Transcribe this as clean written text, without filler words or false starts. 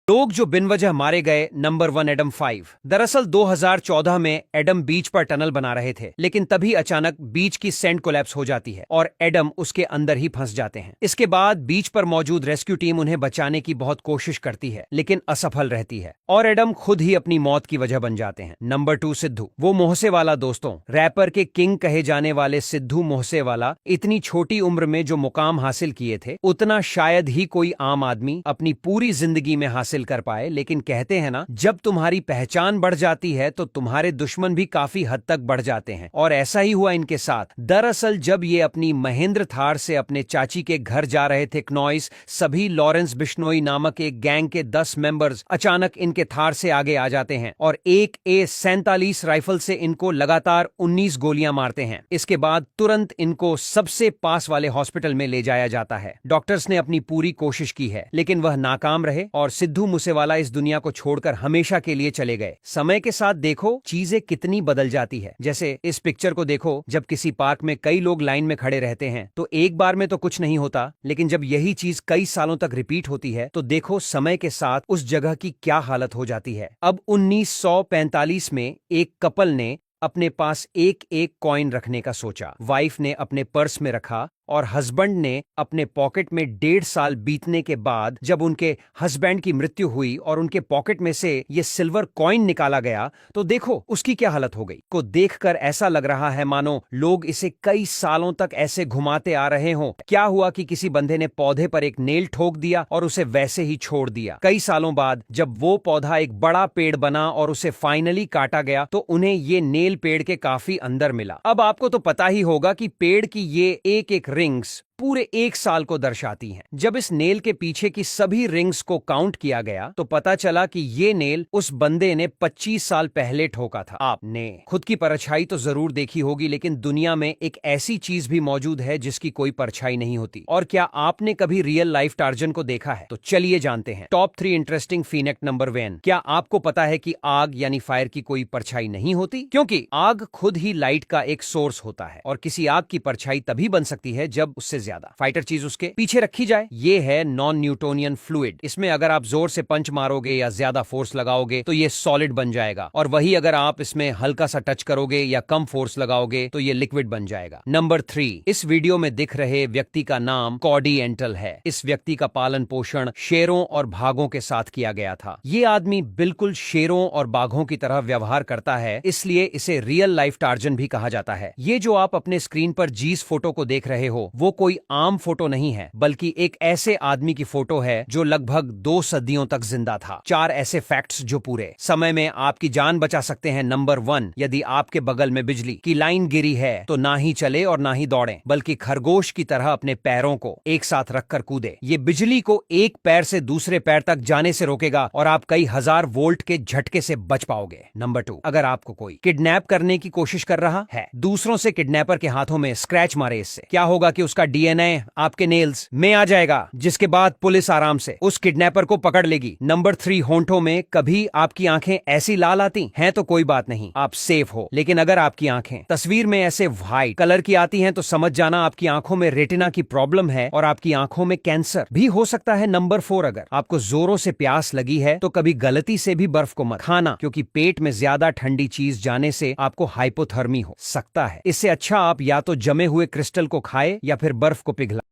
लोग जो बिन वजह मारे गए। Number 1 Adam 5। दरअसल 2014 में एडम बीच पर टनल बना रहे थे, लेकिन तभी अचानक बीच की सेंड कोलैप्स हो जाती है और एडम उसके अंदर ही फंस जाते हैं। इसके बाद बीच पर मौजूद रेस्क्यू टीम उन्हें बचाने की बहुत कोशिश करती है, लेकिन असफल रहती है और एडम खुद ही अपनी मौत की वजह बन जाते हैं। नंबर 2 सिद्धू। वो मोहसेवाला दोस्तों, रैपर के किंग कहे जाने वाले सिद्धू मोहसेवाला इतनी छोटी उम्र में जो मुकाम हासिल किए थे, उतना शायद ही कोई आम आदमी अपनी पूरी जिंदगी में हासिल कर पाए। लेकिन कहते हैं ना, जब तुम्हारी पहचान बढ़ जाती है तो तुम्हारे दुश्मन भी काफी हद तक बढ़ जाते हैं, और ऐसा ही हुआ इनके साथ। दरअसल जब ये अपनी महेंद्र थार से अपने चाची के घर जा रहे थे क्नॉइस, सभी लॉरेंस बिश्नोई नामक एक गैंग के 10 मेंबर्स अचानक इनके थार से आगे आ जाते हैं और एक A47 राइफल से इनको लगातार 19 गोलियां मारते हैं। इसके बाद तुरंत इनको सबसे पास वाले हॉस्पिटल में ले जाया जाता है। डॉक्टर्स ने अपनी पूरी कोशिश की है, लेकिन वह नाकाम रहे और सिद्धू मूसेवाला इस दुनिया को छोड़कर हमेशा के लिए चले गए। समय के साथ देखो चीजें कितनी बदल जाती है। जैसे इस पिक्चर को देखो, जब किसी पार्क में कई लोग लाइन में खड़े रहते हैं तो एक बार में तो कुछ नहीं होता, लेकिन जब यही चीज कई सालों तक रिपीट होती है तो देखो समय के साथ उस जगह की क्या हालत हो जाती है। अब 1945 में एक कपल ने अपने पास एक एक कॉइन रखने का सोचा। वाइफ ने अपने पर्स में रखा और हस्बैंड ने अपने पॉकेट में। 1.5 साल बीतने के बाद जब उनके हस्बैंड की मृत्यु हुई और उनके पॉकेट में से ये सिल्वर कॉइन निकाला गया तो देखो उसकी क्या हालत हो गई। को देखकर ऐसा लग रहा है मानो लोग इसे कई सालों तक ऐसे घुमाते आ रहे हों। क्या हुआ कि किसी बंदे ने पौधे पर एक नेल ठोक दिया और उसे वैसे ही छोड़ दिया। कई सालों बाद जब वो पौधा एक बड़ा पेड़ बना और उसे फाइनली काटा गया तो उन्हें ये नेल पेड़ के काफी अंदर मिला। अब आपको तो पता ही होगा कि पेड़ की ये एक एक रिंग्स पूरे 1 साल को दर्शाती हैं। जब इस नेल के पीछे की सभी रिंग्स को काउंट किया गया तो पता चला कि ये नेल उस बंदे ने 25 साल पहले ठोका था। आपने खुद की परछाई तो जरूर देखी होगी, लेकिन दुनिया में एक ऐसी चीज भी मौजूद है जिसकी कोई परछाई नहीं होती। और क्या आपने कभी रियल लाइफ टार्जन को देखा है? तो चलिए जानते हैं। Top 3 interesting facts number 1। क्या आपको पता है कि आग यानी फायर की कोई परछाई नहीं होती? क्योंकि आग खुद ही लाइट का एक सोर्स होता है और किसी आग की परछाई तभी बन सकती है जब उससे ज्यादा फाइटर चीज उसके पीछे रखी जाए। ये है नॉन न्यूटोनियन फ्लूइड। इसमें अगर आप जोर से पंच मारोगे या ज्यादा फोर्स लगाओगे तो ये सॉलिड बन जाएगा, और वही अगर आप इसमें हल्का सा टच करोगे या कम फोर्स लगाओगे तो ये लिक्विड बन जाएगा। नंबर 3। इस वीडियो में दिख रहे व्यक्ति का नाम कॉडी एंटल है। इस व्यक्ति का पालन पोषण शेरों और बाघों के साथ किया गया था। ये आदमी बिल्कुल शेरों और बाघों की तरह व्यवहार करता है, इसलिए इसे रियल लाइफ टार्जन भी कहा जाता है। ये जो आप अपने स्क्रीन पर जीस फोटो को देख रहे हो वो कोई आम फोटो नहीं है, बल्कि एक ऐसे आदमी की फोटो है जो लगभग 2 सदियों तक जिंदा था। 4 ऐसे फैक्ट्स जो पूरे समय में आपकी जान बचा सकते हैं। नंबर 1। यदि आपके बगल में बिजली की लाइन गिरी है तो ना ही चले और ना ही दौड़े, बल्कि खरगोश की तरह अपने पैरों को एक साथ रखकर कूदे। ये बिजली को एक पैर से दूसरे पैर तक जाने से रोकेगा और आप कई हजार वोल्ट के झटके से बच पाओगे। नंबर 2। अगर आपको कोई किडनैप करने की कोशिश कर रहा है, दूसरों से किडनैपर के हाथों में स्क्रैच मारे, इससे क्या होगा कि उसका DNA आपके नेल्स में आ जाएगा, जिसके बाद पुलिस आराम से उस किडनैपर को पकड़ लेगी। नंबर 3। होंठों में कभी आपकी आंखें ऐसी लाल आती हैं तो कोई बात नहीं, आप सेफ हो। लेकिन अगर आपकी आंखें तस्वीर में ऐसे व्हाइट कलर की आती हैं तो समझ जाना आपकी आंखों में रेटिना की प्रॉब्लम है और आपकी आंखों में कैंसर भी हो सकता है। नंबर 4। अगर आपको जोरों से प्यास लगी है तो कभी गलती से भी बर्फ को मत खाना, क्योंकि पेट में ज्यादा ठंडी चीज जाने से आपको हाइपोथर्मी हो सकता है। इससे अच्छा आप या तो जमे हुए क्रिस्टल को खाए या फिर बर्फ को पिघला।